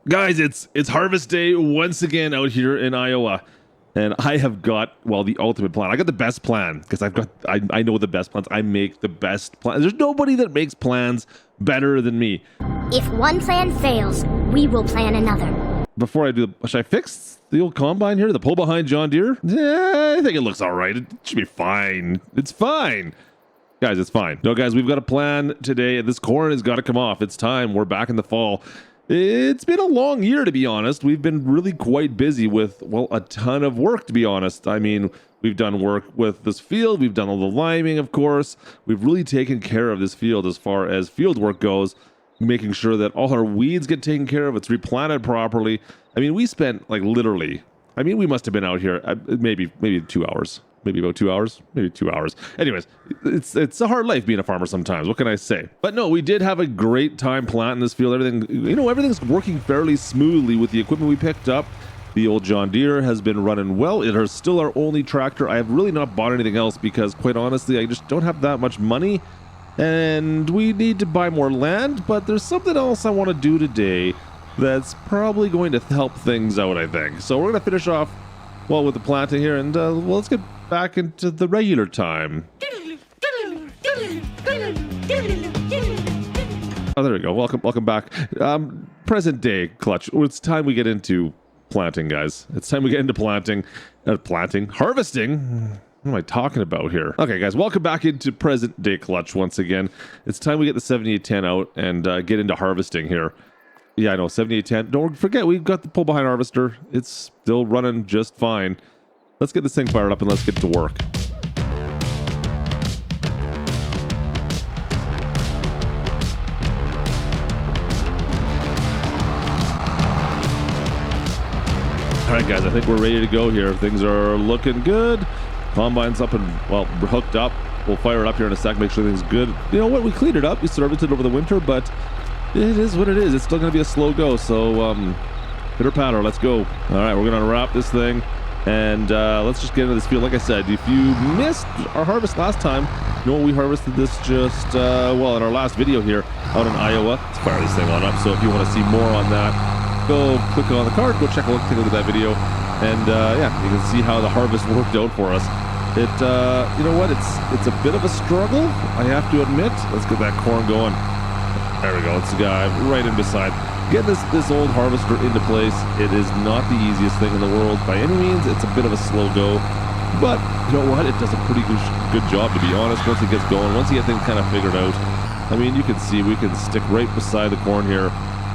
Guys, it's harvest day once again out here in Iowa. And I have got, well, the ultimate plan. I got the best plan because I know the best plans. I make the best plans. There's nobody that makes plans better than me. If one plan fails, we will plan another. Before I do, should I fix the old combine here? The pull behind John Deere? Yeah, I think it looks all right. It should be fine. It's fine. Guys, it's fine. No, guys, we've got a plan today. This corn has got to come off. It's time. We're back in the fall. It's been a long year, to be honest. We've been really quite busy with, well, a ton of work, to be honest. I mean, we've done work with this field. We've done all the liming, of course. We've really taken care of this field as far as field work goes, making sure that all our weeds get taken care of. It's replanted properly. I mean, we spent, like, literally, I mean, we must have been out here maybe 2 hours. Maybe about 2 hours, maybe 2 hours. Anyways, it's a hard life being a farmer sometimes. What can I say? But no, we did have a great time planting this field. Everything's working fairly smoothly with the equipment we picked up. The old John Deere has been running well. It is still our only tractor. I have really not bought anything else because, quite honestly, I just don't have that much money. And we need to buy more land, but there's something else I want to do today that's probably going to help things out, I think. So we're going to finish off, well, with the planting here, and well, let's get back into the regular time. Oh, there we go. Welcome back. Present day, Klutch. It's time we get into planting, guys. It's time we get into harvesting. What am I talking about here? Okay, guys, welcome back into present day Klutch once again. It's time we get the 7810 out and get into harvesting here. Yeah, I know, 7810. Don't forget, we've got the pull behind harvester. It's still running just fine. Let's get this thing fired up and let's get to work. All right, guys, I think we're ready to go here. Things are looking good. Combine's up and, well, we're hooked up. We'll fire it up here in a sec, make sure things good. You know what? We cleaned it up. We serviced it over the winter, but it is what it is. It's still going to be a slow go. So, pitter patter, let's go. All right, we're going to wrap this thing. And let's just get into this field. Like I said, if you missed our harvest last time, you know we harvested this just, well, in our last video here out in Iowa. Let's fire this thing on up. So if you want to see more on that, go click on the card, go take a look at that video. And yeah, you can see how the harvest worked out for us. You know what, it's a bit of a struggle, I have to admit. Let's get that corn going. There we go, it's the guy right in beside. Get this old harvester into place. It is not the easiest thing in the world by any means. It's a bit of a slow go, but you know what? It does a pretty good job, to be honest. Once it gets going, once you get things kind of figured out. I mean, you can see we can stick right beside the corn here,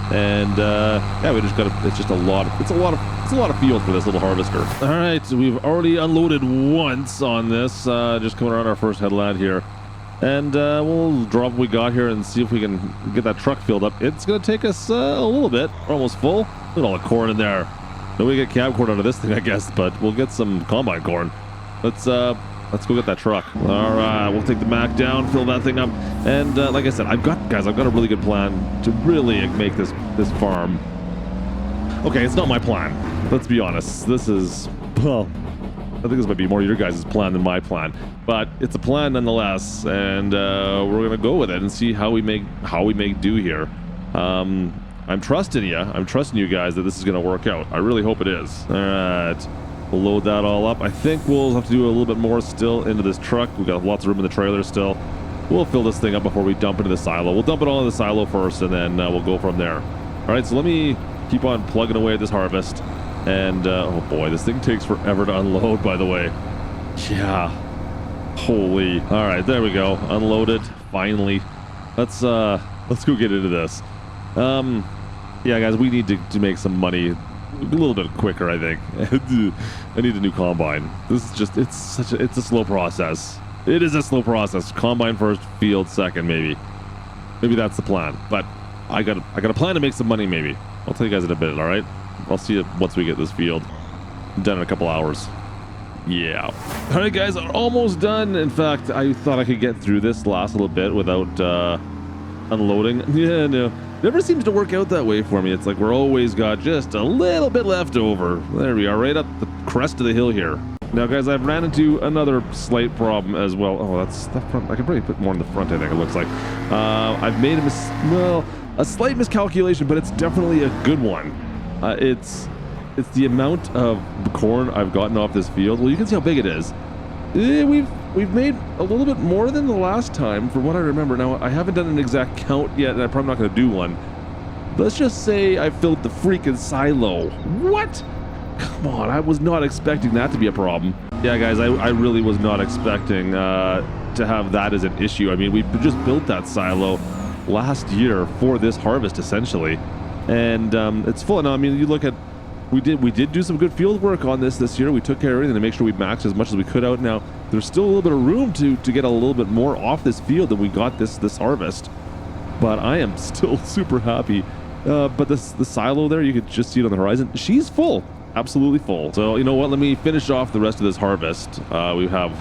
and yeah, we just got to. It's just a lot. It's a lot of field for this little harvester. All right, so we've already unloaded once on this. Just coming around our first headland here. And we'll drop what we got here and see if we can get that truck filled up. It's going to take us a little bit. We're almost full. Look at all the corn in there. No, we get cab corn out of this thing, I guess, but we'll get some combine corn. Let's go get that truck. All right, we'll take the Mac down, fill that thing up. And like I said, I've got a really good plan to really make this farm. Okay, it's not my plan. Let's be honest. This is, well, I think this might be more your guys' plan than my plan, but it's a plan nonetheless, and we're gonna go with it and see how we make do here. I'm trusting you. I'm trusting you guys that this is gonna work out. I really hope it is. All right, we'll load that all up. I think we'll have to do a little bit more still into this truck. We've got lots of room in the trailer still. We'll fill this thing up before we dump into the silo. We'll dump it all in the silo first, and then we'll go from there. All right, so let me keep on plugging away at this harvest. And, oh boy, this thing takes forever to unload, by the way. Yeah. Holy. All right, there we go. Unloaded, finally. Let's go get into this. Yeah, guys, we need to make some money a little bit quicker, I think. I need a new combine. This is just, it's a slow process. It is a slow process. Combine first, field second, maybe. Maybe that's the plan. But I got a plan to make some money, maybe. I'll tell you guys in a bit, all right? I'll see it once we get this field done in a couple hours. Yeah. All right, guys, almost done. In fact, I thought I could get through this last little bit without unloading. Yeah, no. Never seems to work out that way for me. It's like we're always got just a little bit left over. There we are, right up the crest of the hill here. Now, guys, I've ran into another slight problem as well. Oh, that's the front. I can probably put more in the front, I think it looks like. I've made a mistake. Well, a slight miscalculation, but it's definitely a good one. It's the amount of corn I've gotten off this field. Well, you can see how big it is. We've made a little bit more than the last time, from what I remember. Now, I haven't done an exact count yet, and I'm probably not going to do one. Let's just say I filled the freaking silo. What? Come on, I was not expecting that to be a problem. Yeah, guys, I really was not expecting to have that as an issue. I mean, we just built that silo last year for this harvest, essentially. And it's full. Now, I mean, you look at, we did do some good field work on this year. We took care of everything to make sure we maxed as much as we could out. Now, there's still a little bit of room to get a little bit more off this field than we got this harvest. But I am still super happy. But the silo there, you could just see it on the horizon. She's full, absolutely full. So you know what? Let me finish off the rest of this harvest. We have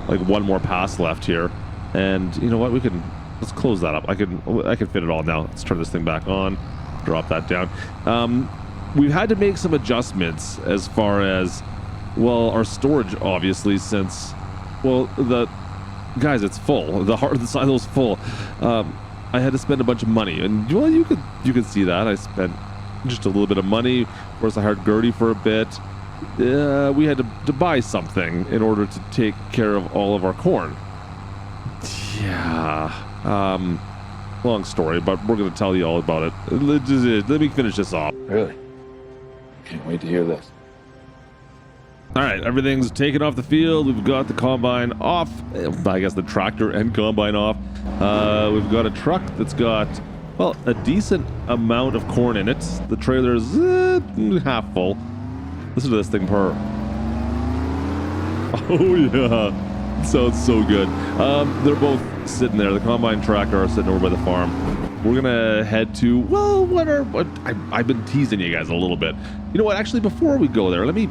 like one more pass left here, and you know what? Let's close that up. I can fit it all now. Let's turn this thing back on. Drop that down. We've had to make some adjustments as far as, well, our storage, obviously, since, well, guys, it's full. The silo's full. I had to spend a bunch of money, and well, you could see that I spent just a little bit of money. Of course, I hired Gertie for a bit. We had to buy something in order to take care of all of our corn. Yeah. Long story, but we're going to tell you all about it. Let me finish this off. Really? Can't wait to hear this. All right, everything's taken off the field. We've got the combine off. I guess the tractor and combine off. We've got a truck that's got, well, a decent amount of corn in it. The trailer's half full. Listen to this thing purr. Oh yeah, it sounds so good. They're both sitting there. The combine tractor are sitting over by the farm. We're gonna head to, well, I've been teasing you guys a little bit. You know what? Actually, before we go there, let me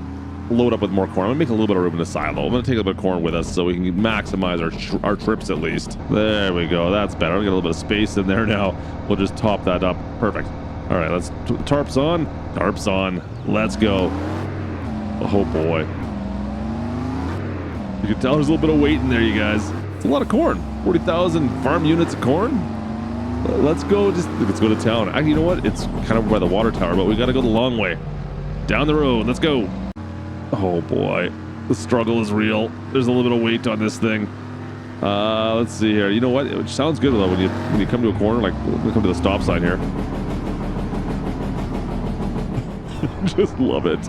load up with more corn. I'm gonna make a little bit of room in the silo. I'm gonna take a bit of corn with us so we can maximize our trips at least. There we go. That's better. I'll get a little bit of space in there now. We'll just top that up. Perfect. All right, let's tarps on. Tarps on. Let's go. Oh boy. You can tell there's a little bit of weight in there, you guys. It's a lot of corn. 40,000 farm units of corn. Let's go. Let's go to town. Actually, you know what? It's kind of by the water tower, but we got to go the long way. Down the road. Let's go. Oh boy, the struggle is real. There's a little bit of weight on this thing. Let's see here. You know what? It sounds good though when you come to a corner, like we come to the stop sign here. Just love it.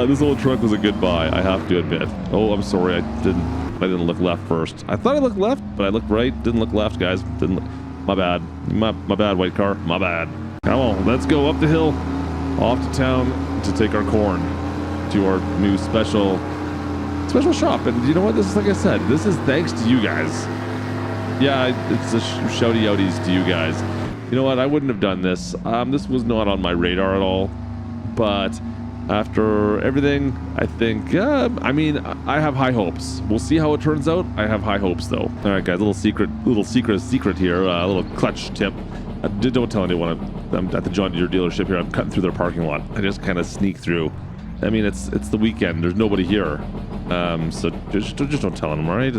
This old truck was a good buy, I have to admit. Oh, I'm sorry, I didn't look left first. I thought I looked left, but I looked right. Didn't look left, guys. My bad. My bad, white car. My bad. Come on, let's go up the hill, off to town to take our corn to our new special shop. And you know what? This is, like I said, this is thanks to you guys. Yeah, it's a shouty outies to you guys. You know what? I wouldn't have done this. This was not on my radar at all. But after everything, I think, I mean, I have high hopes. We'll see how it turns out. I have high hopes though. All right, guys, little secret here, a little clutch tip. Don't tell anyone I'm at the John Deere dealership here. I'm cutting through their parking lot. I just kind of sneak through. I mean, it's the weekend. There's nobody here. So just don't tell them, all right?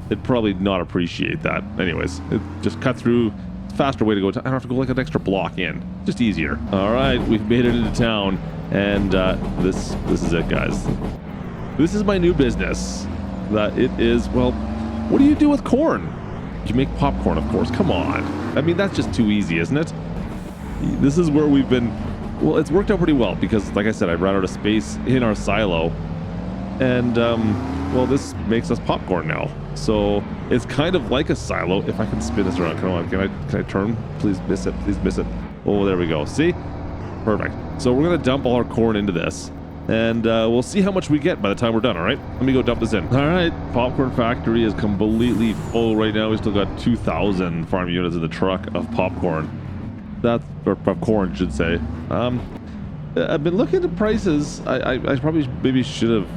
They'd probably not appreciate that. Anyways, just cut through. Faster way to go. I don't have to go like an extra block in. Just easier. All right, we've made it into town, and this is it, guys. This is my new business. That it is. Well, what do you do with corn? You make popcorn, of course. Come on. I mean, that's just too easy, isn't it? This is where we've been. Well, it's worked out pretty well because, like I said, I've run out of space in our silo, and well, this makes us popcorn now. So it's kind of like a silo. If I can spin this around, come on, can I turn? Please miss it. Please miss it. Oh, there we go. See? Perfect. So we're gonna dump all our corn into this, and we'll see how much we get by the time we're done. All right? Let me go dump this in. All right. Popcorn factory is completely full right now. We still got 2,000 farm units in the truck of popcorn. That's of corn, I should say. I've been looking at prices. I probably maybe should have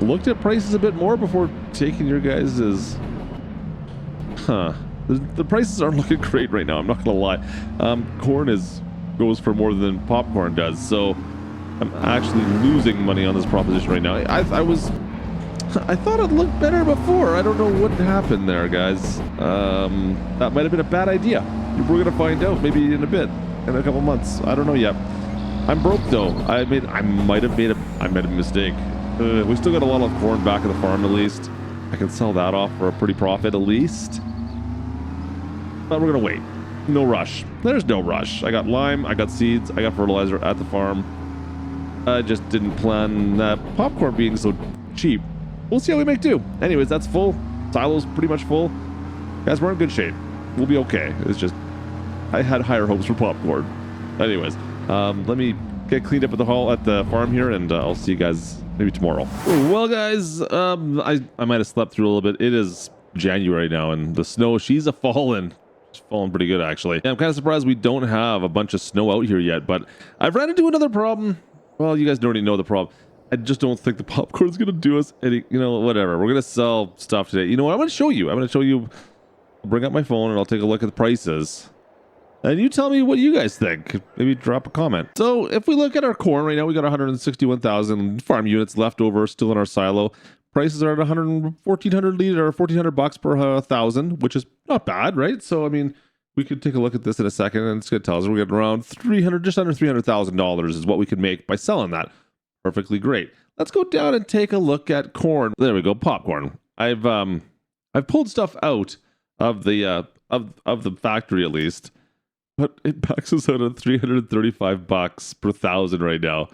looked at prices a bit more before taking your guys's. The prices aren't looking great right now. I'm not gonna lie. Corn goes for more than popcorn does, so I'm actually losing money on this proposition right now. I thought it looked better before. I don't know what happened there, guys. That might have been a bad idea. We're gonna find out maybe in a bit, in a couple months. I don't know yet. I'm broke though. I might have made a mistake. We still got a lot of corn back at the farm at least. I can sell that off for a pretty profit at least. But we're gonna wait. No rush. There's no rush. I got lime, I got seeds, I got fertilizer at the farm. I just didn't plan popcorn being so cheap. We'll see how we make do. Anyways, that's full. Silo's pretty much full. Guys, we're in good shape. We'll be okay. It's just I had higher hopes for popcorn. Anyways, let me get cleaned up at the farm here, and I'll see you guys maybe tomorrow. Well, guys, I might have slept through a little bit. It is January now, and the snow, she's fallen pretty good actually. Yeah, I'm kind of surprised we don't have a bunch of snow out here yet, but I've ran into another problem. Well, you guys already know the problem. I just don't think the popcorn's gonna do us any, whatever. We're gonna sell stuff today. You know what? I'm gonna show you. I'll bring up my phone and I'll take a look at the prices. And you tell me what you guys think. Maybe drop a comment. So if we look at our corn right now, we got 161,000 farm units left over still in our silo. Prices are at 1,400 liter or $1,400 per 1,000, which is not bad, right? So I mean, we could take a look at this in a second, and it's gonna tell us we're getting around just under $300,000 is what we can make by selling that. Perfectly great. Let's go down and take a look at corn. There we go, popcorn. I've pulled stuff out of the of the factory at least, but it backs us out at $335 per 1,000 right now.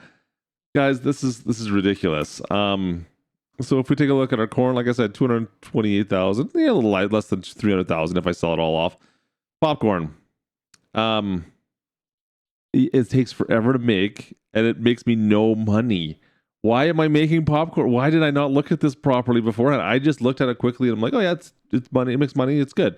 Guys, this is ridiculous. So if we take a look at our corn, like I said, 228,000, yeah, a little light, less than 300,000 if I sell it all off. Popcorn, it takes forever to make, and it makes me no money. Why am I making popcorn? Why did I not look at this properly beforehand? I just looked at it quickly and I'm like, oh yeah, it's money. It makes money. It's good.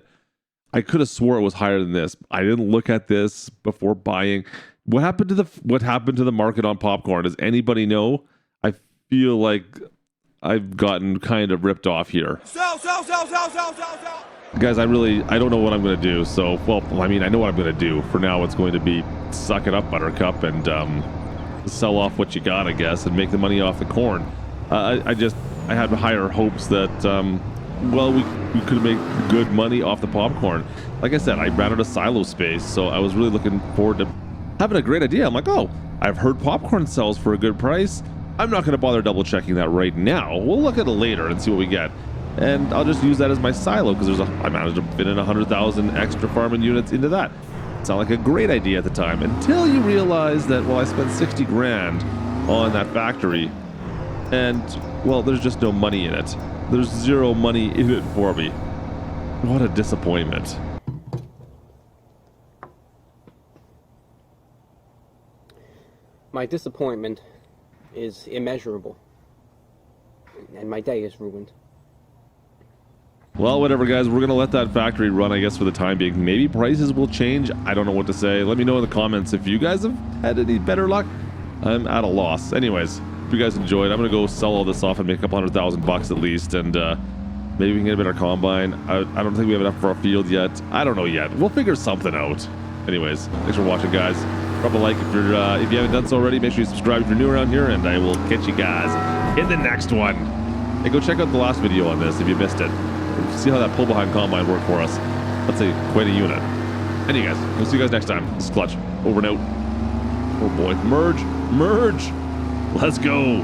I could have swore it was higher than this. I didn't look at this before buying. What happened to the market on popcorn? Does anybody know? I feel like I've gotten kind of ripped off here. Sell. Guys, I don't know what I'm going to do. So, well, I mean, I know what I'm going to do. For now, it's going to be suck it up, Buttercup, and sell off what you got, I guess, and make the money off the corn. I had higher hopes that, well, we could make good money off the popcorn. Like I said, I ran out of silo space, so I was really looking forward to having a great idea. I'm like, oh, I've heard popcorn sells for a good price. I'm not going to bother double checking that right now. We'll look at it later and see what we get. And I'll just use that as my silo because I managed to fit in 100,000 extra farming units into that. It sounded like a great idea at the time until you realize that, well, I spent 60 grand on that factory and, well, there's just no money in it. There's zero money in it for me. What a disappointment. My disappointment is immeasurable, and my day is ruined. Well, whatever, guys. We're gonna let that factory run, I guess, for the time being. Maybe prices will change. I don't know what to say. Let me know in the comments if you guys have had any better luck. I'm at a loss. Anyways, if you guys enjoyed, I'm gonna go sell all this off and make a couple $100,000 at least, and maybe we can get a better combine. I don't think we have enough for our field yet. I don't know yet. We'll figure something out. Anyways, thanks for watching, guys. Drop a like if you haven't done so already. Make sure you subscribe if you're new around here, and I will catch you guys in the next one. Hey, go check out the last video on this if you missed it. See how that pull behind combine worked for us. That's quite a unit. Anyway, guys, we'll see you guys next time. This is Klutch. Over and out. Oh boy, merge. Let's go.